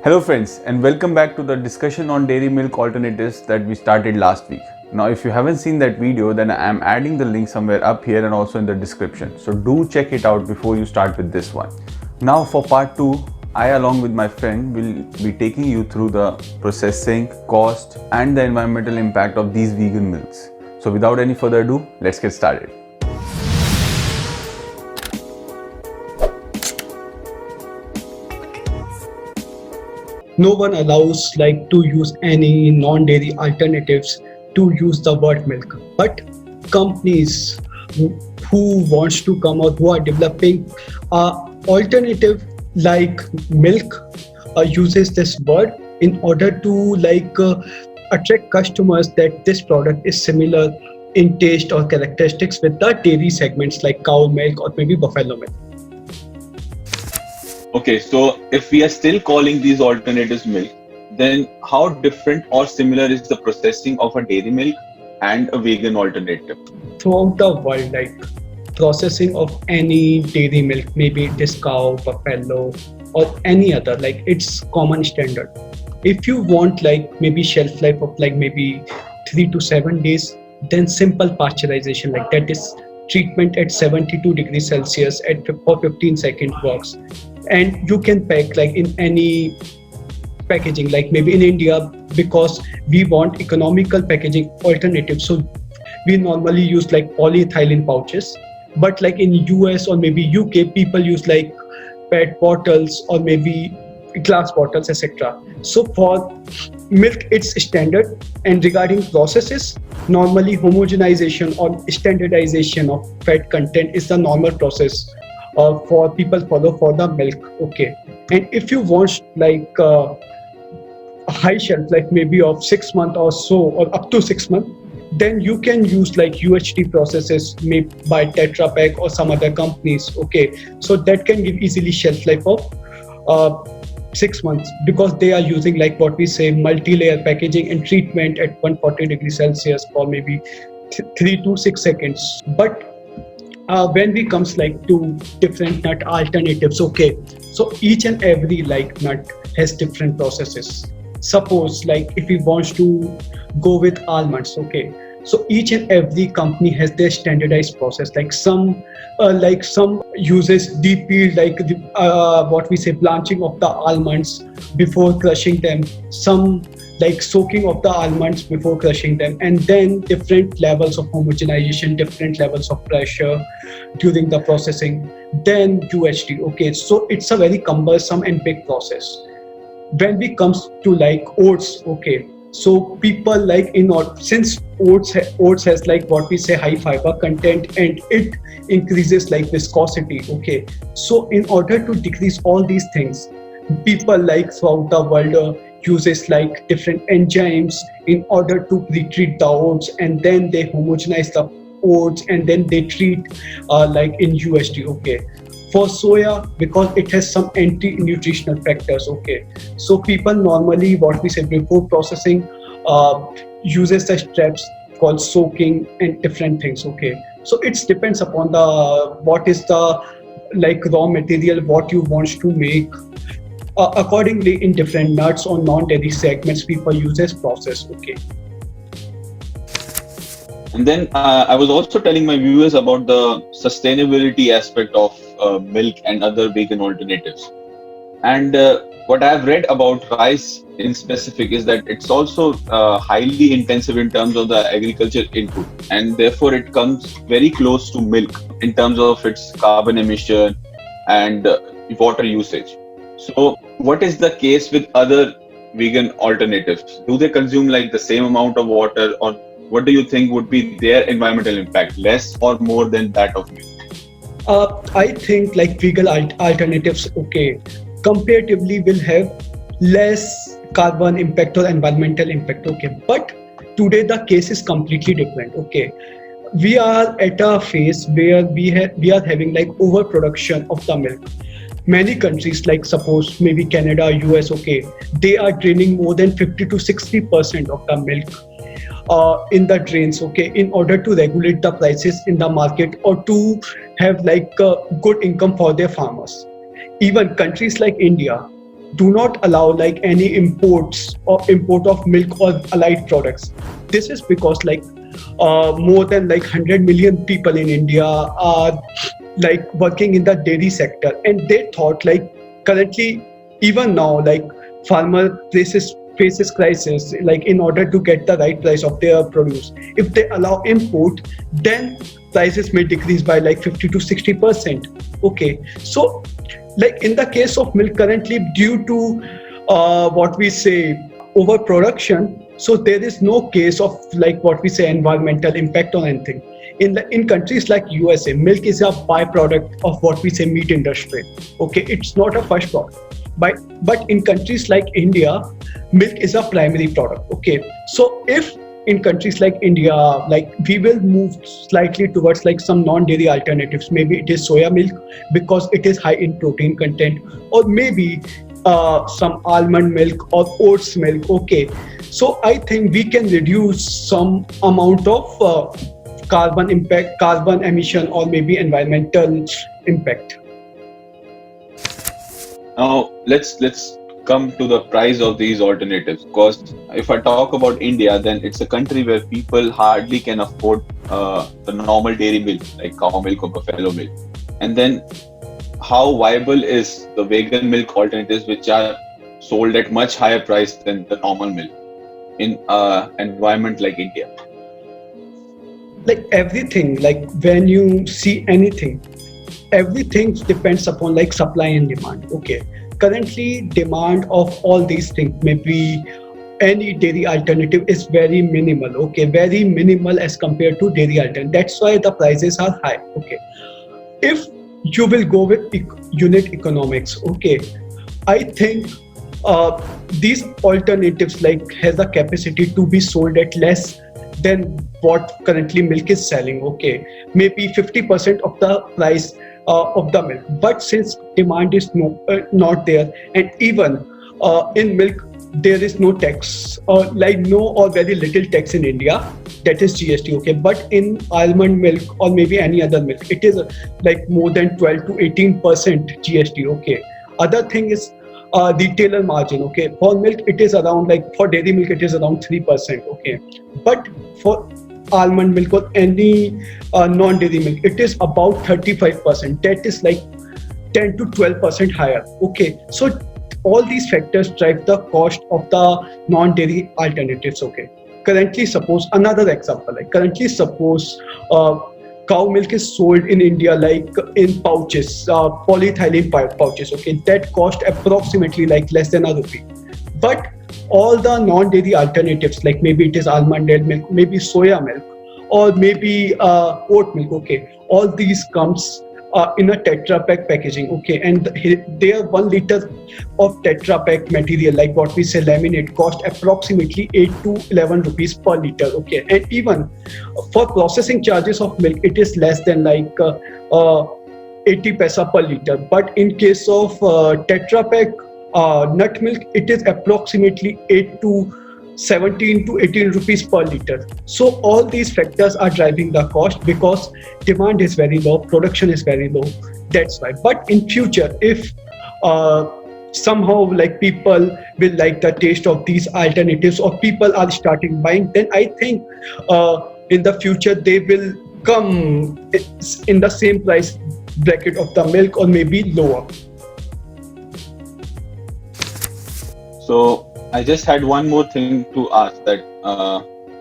Hello friends, and welcome back to the discussion on dairy milk alternatives that we started last week. Now if you haven't seen that video, then I am adding the link somewhere up here and also in the description. So do check it out before you start with this one. Now for part 2, I along with my friend will be taking you through the processing, cost and the environmental impact of these vegan milks. So without any further ado, let's get started. No one allows to use any non-dairy alternatives to use the word milk, but companies who wants to come out, who are developing alternative like milk, uses this word in order to attract customers that this product is similar in taste or characteristics with the dairy segments like cow milk or maybe buffalo milk. Okay, so if we are still calling these alternatives milk, then how different or similar is the processing of a dairy milk and a vegan alternative? Throughout the world, processing of any dairy milk, maybe it is cow, buffalo, or any other, it's common standard. If you want maybe shelf life of maybe 3 to 7 days, then simple pasteurization, that is treatment at 72 degrees Celsius for 15 seconds works. And you can pack in any packaging, maybe in India, because we want economical packaging alternatives, so we normally use polyethylene pouches, but in US or maybe UK, people use PET bottles or maybe glass bottles, etc. So for milk it's standard, and regarding processes, normally homogenization or standardization of fat content is the normal process for people follow for the milk. Okay, and if you want a high shelf maybe of 6 months or so, or up to 6 months, then you can use UHT processes made by Tetra Pak or some other companies. Okay, so that can give easily shelf life of 6 months, because they are using what we say multi-layer packaging and treatment at 140 degrees Celsius for maybe 3 to 6 seconds. But when we comes to different nut alternatives, okay, so each and every nut has different processes. Suppose if we want to go with almonds, okay, so each and every company has their standardized process. Some uses deep peel, what we say blanching of the almonds before crushing them, some soaking of the almonds before crushing them, and then different levels of homogenization, different levels of pressure during the processing, then UHT. Okay, so it's a very cumbersome and big process. When we comes to oats, okay, so people since oats has what we say high fiber content, and it increases viscosity. Okay, so in order to decrease all these things, people throughout the world uses different enzymes in order to pre-treat the oats, and then they homogenize the oats, and then they treat in UHT. Okay, for soya, because it has some anti-nutritional factors. Okay, so people normally what we say before processing uses the steps called soaking and different things. Okay, so it depends upon the what is the raw material what you want to make. Accordingly, in different nuts or non-dairy segments, people use this process. Okay. And then I was also telling my viewers about the sustainability aspect of milk and other vegan alternatives. And what I've read about rice in specific is that it's also highly intensive in terms of the agriculture input, and therefore it comes very close to milk in terms of its carbon emission and water usage. So what is the case with other vegan alternatives? Do they consume the same amount of water, or what do you think would be their environmental impact, less or more than that of milk? I think vegan alternatives, okay, comparatively will have less carbon impact or environmental impact. Okay, but today the case is completely different. Okay, we are at a phase where we are having overproduction of the milk. Many countries, suppose maybe Canada, US, okay, they are draining more than 50 to 60% of the milk in the drains, okay, in order to regulate the prices in the market or to have a good income for their farmers. Even countries like India, do not allow like any imports or import of milk or allied products. This is because like more than like 100 million people in India are like working in the dairy sector, and they thought like currently, even now, like farmer faces crisis like in order to get the right price of their produce. If they allow import, then prices may decrease by like 50 to 60%. Okay, so like in the case of milk currently, due to what we say overproduction, so there is no case of like what we say environmental impact or anything. In countries like USA, milk is a byproduct of what we say meat industry. Okay, it's not a first product. But in countries like India, milk is a primary product. Okay, so if in countries like India, like we will move slightly towards like some non-dairy alternatives. Maybe it is soya milk because it is high in protein content, or maybe some almond milk or oats milk. Okay, so I think we can reduce some amount of carbon emission, or maybe environmental impact. Now let's come to the price of these alternatives. Because if I talk about India, then it's a country where people hardly can afford the normal dairy milk like cow milk or buffalo milk. And then how viable is the vegan milk alternatives, which are sold at much higher price than the normal milk in environment like India? Like everything, like when you see anything, everything depends upon like supply and demand. Okay, currently demand of all these things, maybe any dairy alternative, is very minimal. Okay, very minimal as compared to dairy alternative. That's why the prices are high. Okay, if you will go with unit economics, okay, I think these alternatives like has the capacity to be sold at less than what currently milk is selling. Okay, maybe 50% of the price of the milk. But since demand is not there, and even in milk there is no tax, or like no or very little tax in India, that is GST. Okay, but in almond milk or maybe any other milk, it is like more than 12 to 18% GST. Okay, other thing is retailer margin. Okay, for milk it is around like, for dairy milk it is around 3%. Okay, but for almond milk or any non-dairy milk, it is about 35%. That is like 10 to 12% higher. Okay, so all these factors drive the cost of the non-dairy alternatives. Okay, currently suppose another example, like currently suppose cow milk is sold in India like in pouches, polyethylene pouches. Okay, that cost approximately like less than ₹1. But all the non-dairy alternatives, like maybe it is almond milk, maybe soya milk, or maybe oat milk. Okay, all these comes in a Tetra Pak packaging. Okay, and their 1 liter of Tetra Pak material, like what we say laminate, cost approximately 8 to 11 rupees per liter. Okay, and even for processing charges of milk, it is less than like 80 paisa per liter. But in case of Tetra Pak nut milk, it is approximately 8 to 17 to 18 rupees per liter. So all these factors are driving the cost because demand is very low, production is very low. That's why. But in future, if somehow like people will like the taste of these alternatives, or people are starting buying, then I think in the future they will come in the same price bracket of the milk, or maybe lower. So I just had one more thing to ask, that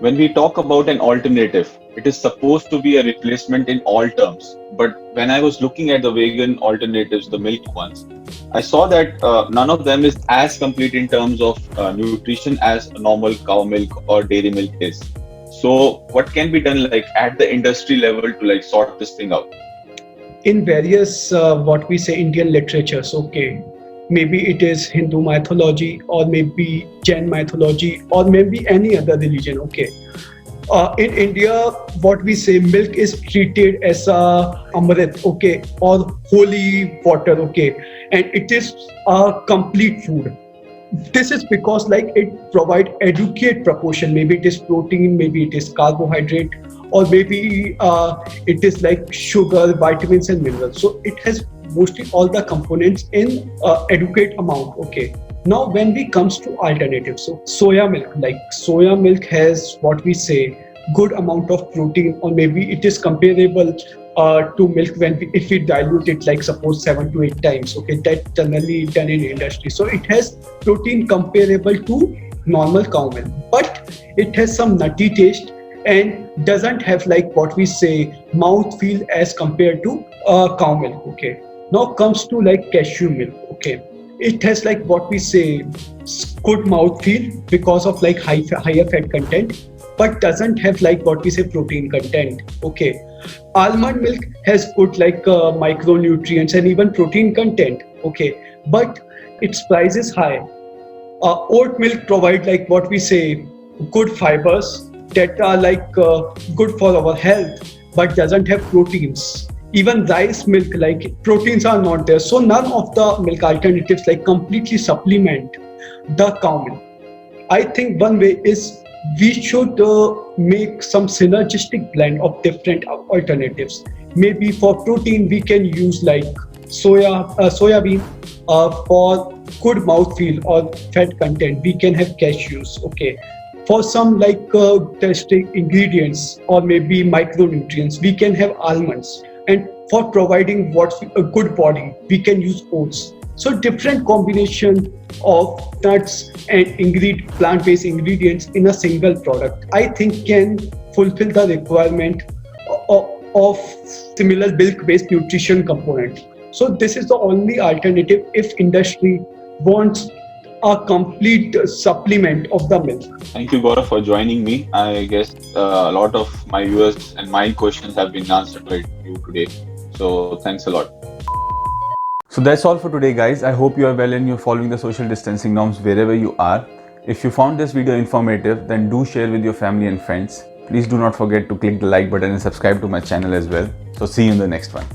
when we talk about an alternative, it is supposed to be a replacement in all terms. But when I was looking at the vegan alternatives, the milk ones, I saw that none of them is as complete in terms of nutrition as a normal cow milk or dairy milk is. So what can be done like at the industry level to like sort this thing out? In various what we say Indian literatures, okay, maybe it is Hindu mythology, or maybe Jain mythology, or maybe any other religion. Okay, in India, what we say, milk is treated as a amrit, okay, or holy water. Okay, and it is a complete food. This is because like it provide adequate proportion. Maybe it is protein, maybe it is carbohydrate, or maybe it is like sugar, vitamins and minerals. So it has mostly all the components in adequate amount. Okay. Now, when we comes to alternatives, so soya milk, like soya milk has what we say good amount of protein, or maybe it is comparable to milk when if we dilute it, like suppose 7 to 8 times. Okay, that generally done in industry. So it has protein comparable to normal cow milk, but it has some nutty taste and doesn't have like what we say mouth feel as compared to cow milk. Okay, now comes to like cashew milk. Okay, it has like what we say good mouth feel because of like higher fat content, but doesn't have like what we say protein content. Okay, almond milk has good like micronutrients and even protein content. Okay, but its price is high. Oat milk provide like what we say good fibers that are like good for our health, but doesn't have proteins. Even rice milk, like proteins are not there, so none of the milk alternatives like completely supplement the cow milk. I think one way is we should make some synergistic blend of different alternatives. Maybe for protein we can use like soya bean. For good mouthfeel or fat content, we can have cashews. Okay. For some like testing ingredients or maybe micronutrients, we can have almonds. And for providing what's a good body, we can use oats. So different combination of nuts and plant-based ingredients in a single product, I think can fulfill the requirement of similar milk-based nutrition component. So this is the only alternative if industry wants a complete supplement of the milk. Thank you, Gaurav, for joining me. I guess a lot of my viewers and my questions have been answered by you today. So thanks a lot. So that's all for today, guys. I hope you are well and you're following the social distancing norms wherever you are. If you found this video informative, then do share with your family and friends. Please do not forget to click the like button and subscribe to my channel as well. So see you in the next one.